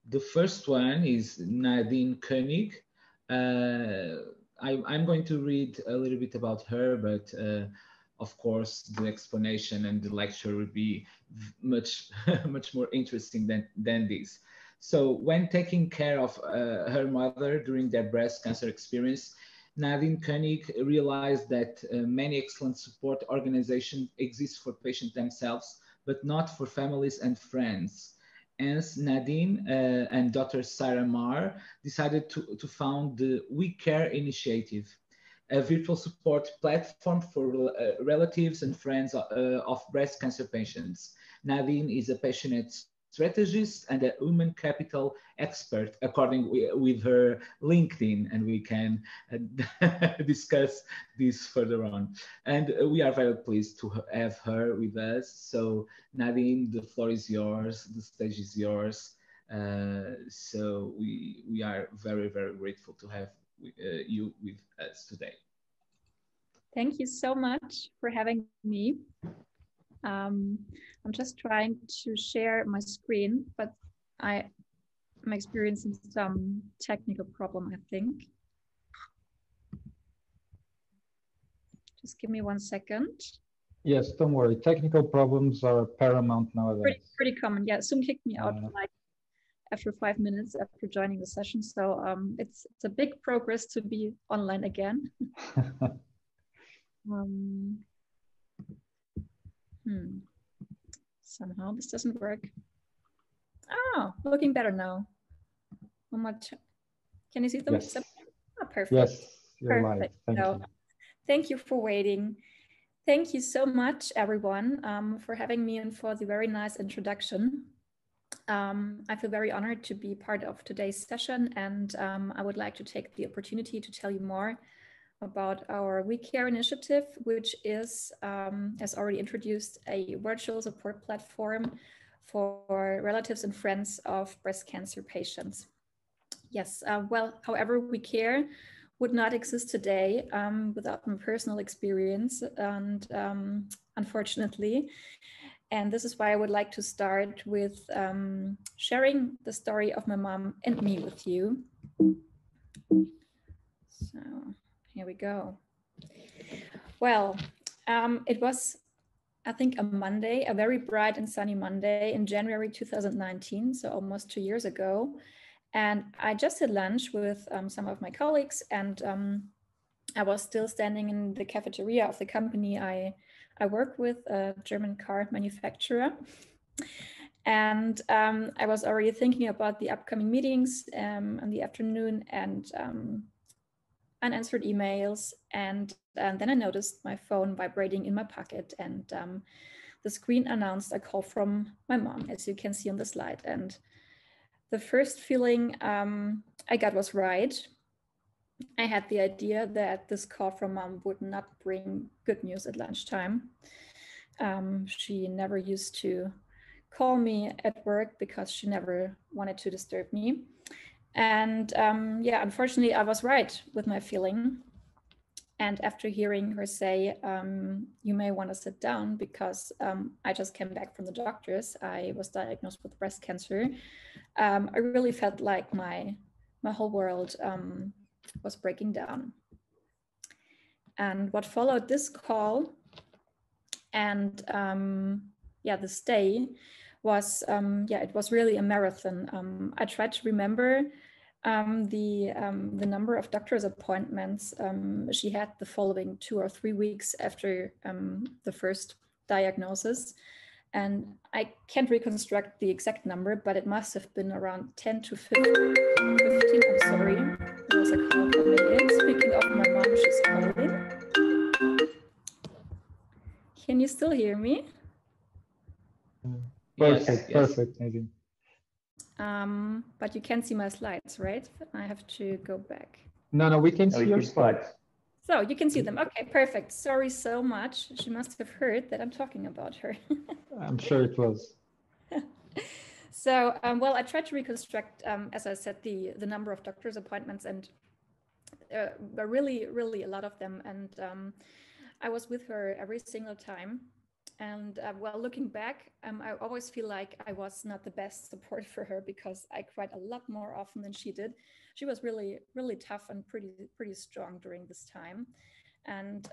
The first one is Nadine Konig. I'm going to read a little bit about her, but of course, the explanation and the lecture will be much, much more interesting than this. So, when taking care of her mother during their breast cancer experience, Nadine Koenig realized that many excellent support organizations exist for patients themselves, but not for families and friends. Hence, Nadine and Dr. Sarah Marr decided to found the We Care initiative, a virtual support platform for relatives and friends of breast cancer patients. Nadine is a passionate strategist and a human capital expert, according with her LinkedIn, and we can discuss this further on. And we are very pleased to have her with us. So, Nadine, the floor is yours, the stage is yours. So we are very, very grateful to have you with us today. Thank you so much for having me. I'm just trying to share my screen, but I'm experiencing some technical problem, I think. Just give me 1 second. Yes, don't worry. Technical problems are paramount nowadays. Pretty common. Yeah, Zoom kicked me out like after 5 minutes after joining the session. So it's a big progress to be online again. Somehow this doesn't work. Oh, looking better now. How much? Can you see them? Yes. Oh, perfect. Yes, you're live. Thank you. Thank you for waiting. Thank you so much, everyone, for having me and for the very nice introduction. I feel very honored to be part of today's session, and I would like to take the opportunity to tell you more about our We Care initiative, which is, as already introduced, a virtual support platform for relatives and friends of breast cancer patients. Yes, well, however, We Care would not exist today without my personal experience, and unfortunately. And this is why I would like to start with sharing the story of my mom and me with you. So here we go. Well, it was, I think, a Monday, a very bright and sunny Monday in January 2019, so almost 2 years ago. And I just had lunch with some of my colleagues, and I was still standing in the cafeteria of the company I work with, a German car manufacturer. And I was already thinking about the upcoming meetings in the afternoon and unanswered emails. And then I noticed my phone vibrating in my pocket, and the screen announced a call from my mom, as you can see on the slide. And the first feeling I got was right. I had the idea that this call from mom would not bring good news at lunchtime. She never used to call me at work because she never wanted to disturb me. And yeah, unfortunately, I was right with my feeling. And after hearing her say, you may want to sit down because I just came back from the doctors. I was diagnosed with breast cancer. I really felt like my whole world was breaking down. And what followed this call and yeah, this day was, yeah, it was really a marathon. I tried to remember the number of doctor's appointments she had the following 2 or 3 weeks after the first diagnosis. And I can't reconstruct the exact number, but it must have been around 10 to 15. I'm sorry, there was a call coming in. Speaking of my mom, she's calling. Can you still hear me? Perfect, yes. Perfect, Nadine. But you can't see my slides, right? I have to go back. No, we can see your slides. So you can see them. Okay, perfect. Sorry so much. She must have heard that I'm talking about her. I'm sure it was. So, well, I tried to reconstruct, as I said, the number of doctor's appointments, and there were really a lot of them. And I was with her every single time. And well, looking back, I always feel like I was not the best support for her because I cried a lot more often than she did. She was really, really tough and pretty strong during this time. And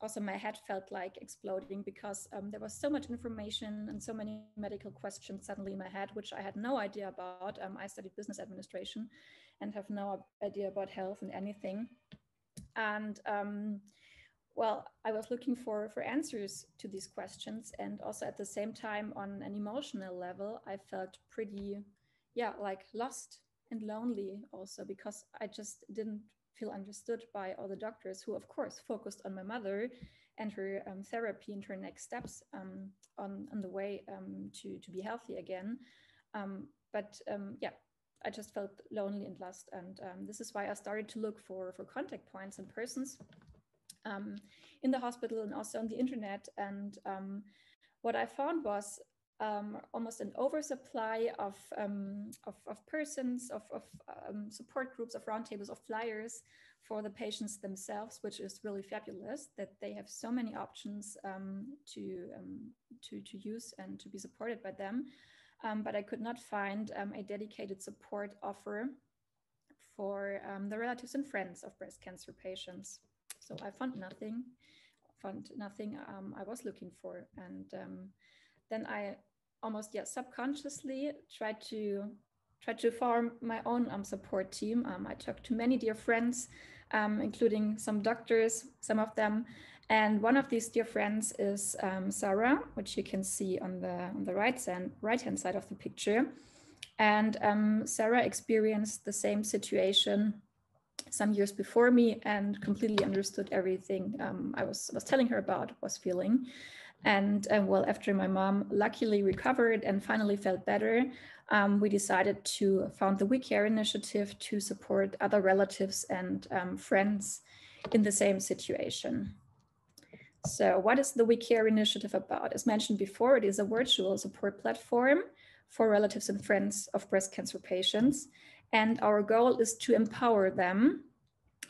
also my head felt like exploding because there was so much information and so many medical questions suddenly in my head, which I had no idea about. I studied business administration and have no idea about health and anything. And well, I was looking for answers to these questions. And also at the same time, on an emotional level, I felt pretty, yeah, like lost and lonely also because I just didn't feel understood by all the doctors who, of course, focused on my mother and her therapy and her next steps on the way to be healthy again. Yeah, I just felt lonely and lost. And this is why I started to look for contact points and persons in the hospital and also on the internet. And what I found was almost an oversupply of persons, of support groups, of roundtables, of flyers for the patients themselves, which is really fabulous that they have so many options to use and to be supported by them. But I could not find a dedicated support offer for the relatives and friends of breast cancer patients. So I found nothing I was looking for. And then I almost subconsciously tried to form my own support team. I talked to many dear friends, including some doctors, some of them. And one of these dear friends is Sarah, which you can see on the right-hand side of the picture. And Sarah experienced the same situation some years before me and completely understood everything I was telling her about, was feeling. And well, after my mom luckily recovered and finally felt better, we decided to found the We Care initiative to support other relatives and friends in the same situation. So what is the We Care initiative about? As mentioned before, it is a virtual support platform for relatives and friends of breast cancer patients. And our goal is to empower them,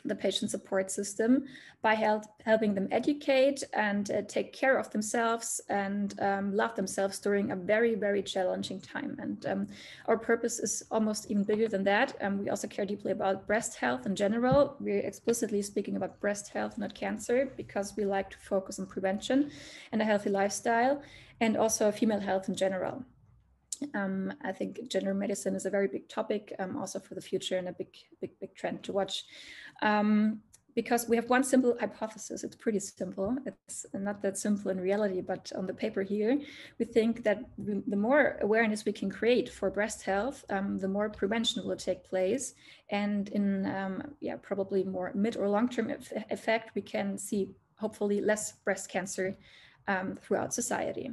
the patient support system, by helping them educate and take care of themselves and love themselves during a very, very challenging time. And our purpose is almost even bigger than that. We also care deeply about breast health in general. We're explicitly speaking about breast health, not cancer, because we like to focus on prevention and a healthy lifestyle, and also female health in general. I think gender medicine is a very big topic also for the future, and a big trend to watch. Because we have one simple hypothesis. It's pretty simple. It's not that simple in reality, but on the paper here, we think that the more awareness we can create for breast health, the more prevention will take place. And in probably more mid or long-term effect, we can see hopefully less breast cancer throughout society.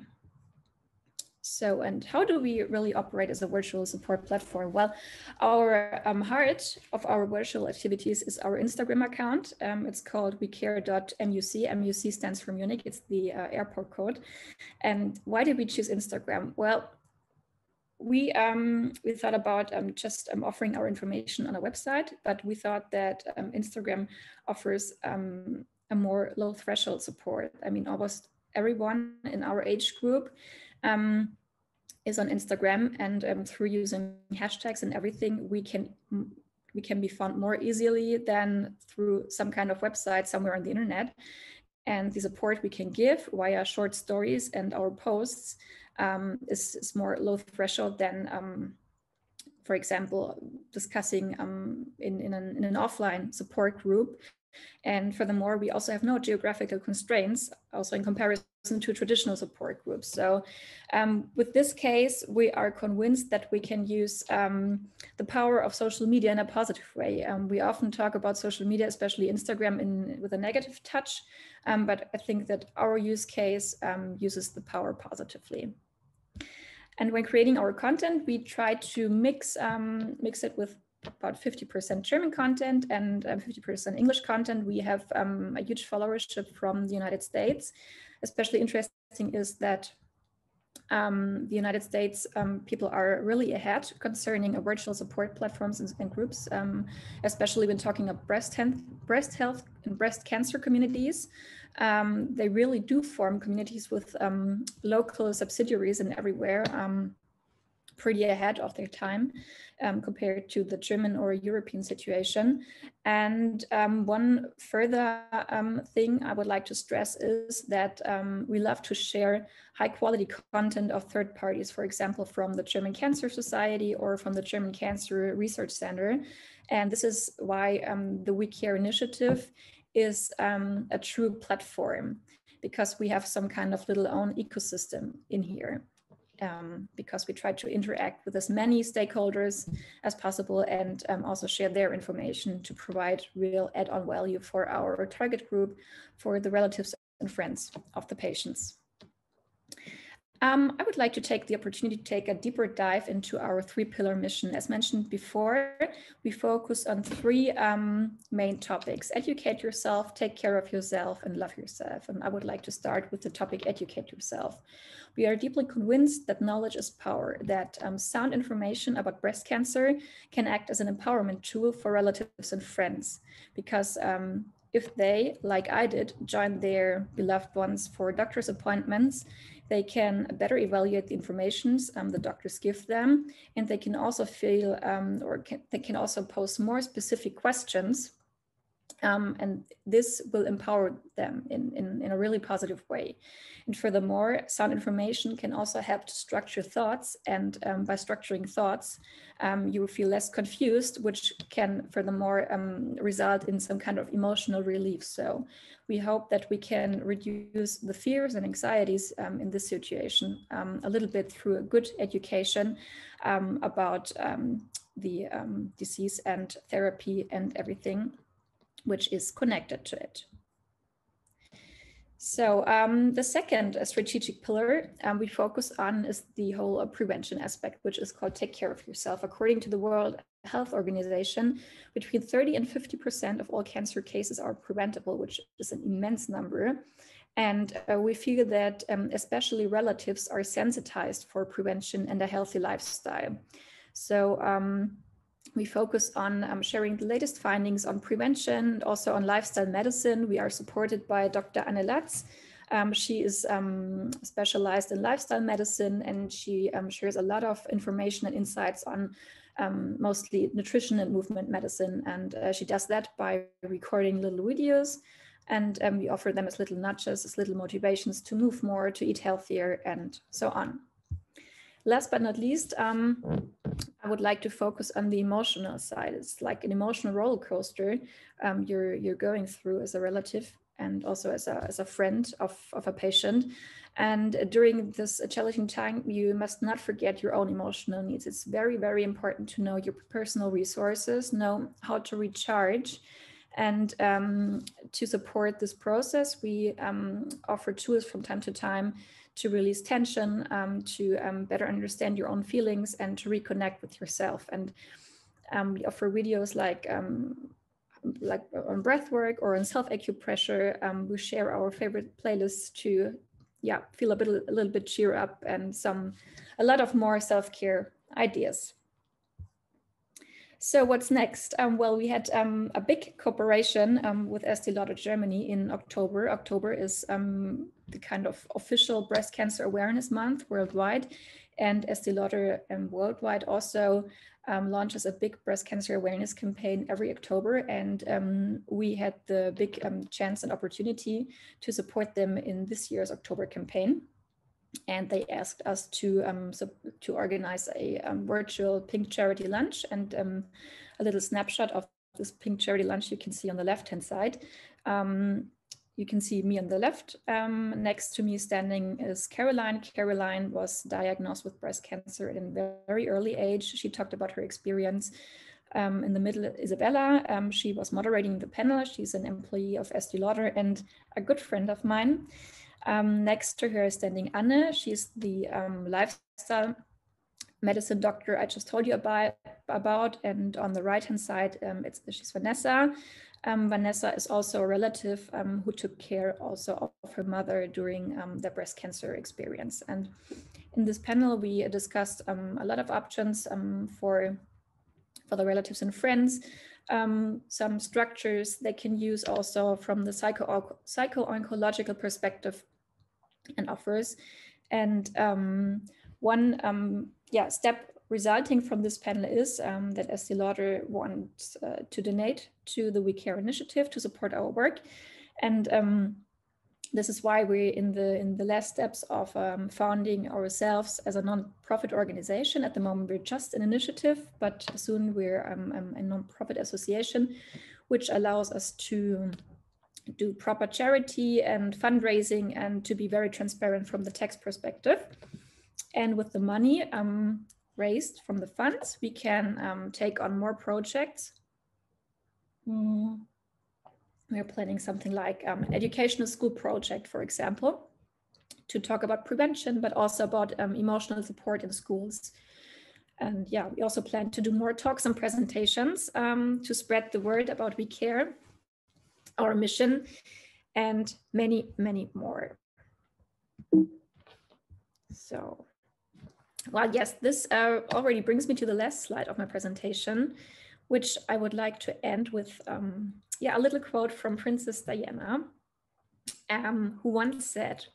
So, and how do we really operate as a virtual support platform? Well, our heart of our virtual activities is our Instagram account. It's called wecare.muc. MUC stands for Munich. It's the airport code. And why did we choose Instagram? Well, we thought about just offering our information on a website, but we thought that Instagram offers a more low threshold support. I mean, almost everyone in our age group is on Instagram, and through using hashtags and everything, we can be found more easily than through some kind of website somewhere on the internet. And the support we can give via short stories and our posts is more low threshold than, for example, discussing in an offline support group. And furthermore, we also have no geographical constraints, also in comparison to traditional support groups. So with this case, we are convinced that we can use the power of social media in a positive way. We often talk about social media, especially Instagram, with a negative touch, but I think that our use case uses the power positively. And when creating our content, we try to mix it with about 50% German content and 50% English content. We have a huge followership from the United States. Especially interesting is that the United States, people are really ahead concerning virtual support platforms and groups, especially when talking of breast health and breast cancer communities. They really do form communities with local subsidiaries and everywhere, pretty ahead of their time compared to the German or European situation. And one further thing I would like to stress is that we love to share high quality content of third parties, for example, from the German Cancer Society or from the German Cancer Research Center. And this is why the We Care initiative is a true platform, because we have some kind of little own ecosystem in here. Because we try to interact with as many stakeholders as possible and also share their information to provide real add-on value for our target group, for the relatives and friends of the patients. I would like to take the opportunity to take a deeper dive into our 3-pillar mission. As mentioned before, we focus on 3 main topics: educate yourself, take care of yourself, and love yourself. And I would like to start with the topic educate yourself. We are deeply convinced that knowledge is power, that sound information about breast cancer can act as an empowerment tool for relatives and friends, because if they, like I did, join their beloved ones for doctor's appointments, they can better evaluate the information the doctors give them, and they can also feel they can also pose more specific questions, and this will empower them in a really positive way. And furthermore, sound information can also help to structure thoughts, and by structuring thoughts, you will feel less confused, which can furthermore result in some kind of emotional relief. So we hope that we can reduce the fears and anxieties in this situation a little bit through a good education about the disease and therapy and everything which is connected to it. So the second strategic pillar we focus on is the whole prevention aspect, which is called take care of yourself. According to the World Health Organization, between 30 and 50% of all cancer cases are preventable, which is an immense number. And we feel that especially relatives are sensitized for prevention and a healthy lifestyle. So we focus on sharing the latest findings on prevention and also on lifestyle medicine. We are supported by Dr. Anne Latz. She is specialized in lifestyle medicine, and she shares a lot of information and insights on mostly nutrition and movement medicine. And she does that by recording little videos, and we offer them as little nudges, as little motivations to move more, to eat healthier, and so on. Last but not least, I would like to focus on the emotional side. It's like an emotional roller coaster you're going through as a relative and also as a friend of a patient. And during this challenging time, you must not forget your own emotional needs. It's very, very important to know your personal resources, know how to recharge. And to support this process, we offer tools from time to time to release tension, to better understand your own feelings, and to reconnect with yourself. And we offer videos like on breathwork or on self-acupressure. We share our favorite playlists to feel a little bit cheer up, and a lot of more self-care ideas. So what's next? Well, we had a big cooperation with Estée Lauder Germany in October. October is the kind of official breast cancer awareness month worldwide. And Estée Lauder worldwide also launches a big breast cancer awareness campaign every October. And we had the big chance and opportunity to support them in this year's October campaign. And they asked us to organize a virtual pink charity lunch, and a little snapshot of this pink charity lunch you can see on the left-hand side. You can see me on the left. Next to me standing is Caroline. Caroline was diagnosed with breast cancer at a very early age. She talked about her experience. In the middle, Isabella. She was moderating the panel. She's an employee of Estée Lauder and a good friend of mine. Next to her is standing Anne. She's the lifestyle medicine doctor I just told you about. And on the right-hand side, she's Vanessa. Vanessa is also a relative who took care also of her mother during the breast cancer experience. And In this panel, we discussed a lot of options for the relatives and friends, some structures they can use also from the psycho-oncological perspective and offers. And one step resulting from this panel is that Estée Lauder wants to donate to the We Care initiative to support our work. And this is why we're in the last steps of founding ourselves as a non-profit organization. At the moment, we're just an initiative, but soon we're a non-profit association, which allows us to do proper charity and fundraising and to be very transparent from the tax perspective. And with the money raised from the funds, we can take on more projects. We're planning something like educational school project, for example, to talk about prevention, but also about emotional support in schools. And yeah, we also plan to do more talks and presentations to spread the word about We Care, our mission, and many, many more. So, well, yes, this already brings me to the last slide of my presentation, which I would like to end with a little quote from Princess Diana, who once said,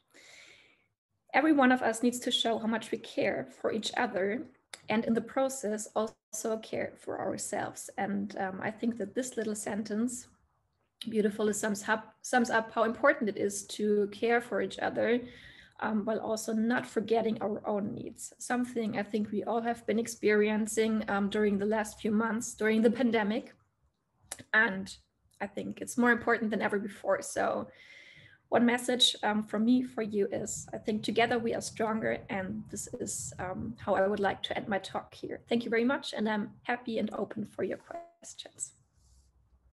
"Every one of us needs to show how much we care for each other, and in the process also care for ourselves." And I think that this little sentence beautifully sums up how important it is to care for each other, while also not forgetting our own needs. Something I think we all have been experiencing during the last few months during the pandemic. And I think it's more important than ever before. So one message from me for you is, I think together we are stronger. And this is how I would like to end my talk here. Thank you very much. And I'm happy and open for your questions.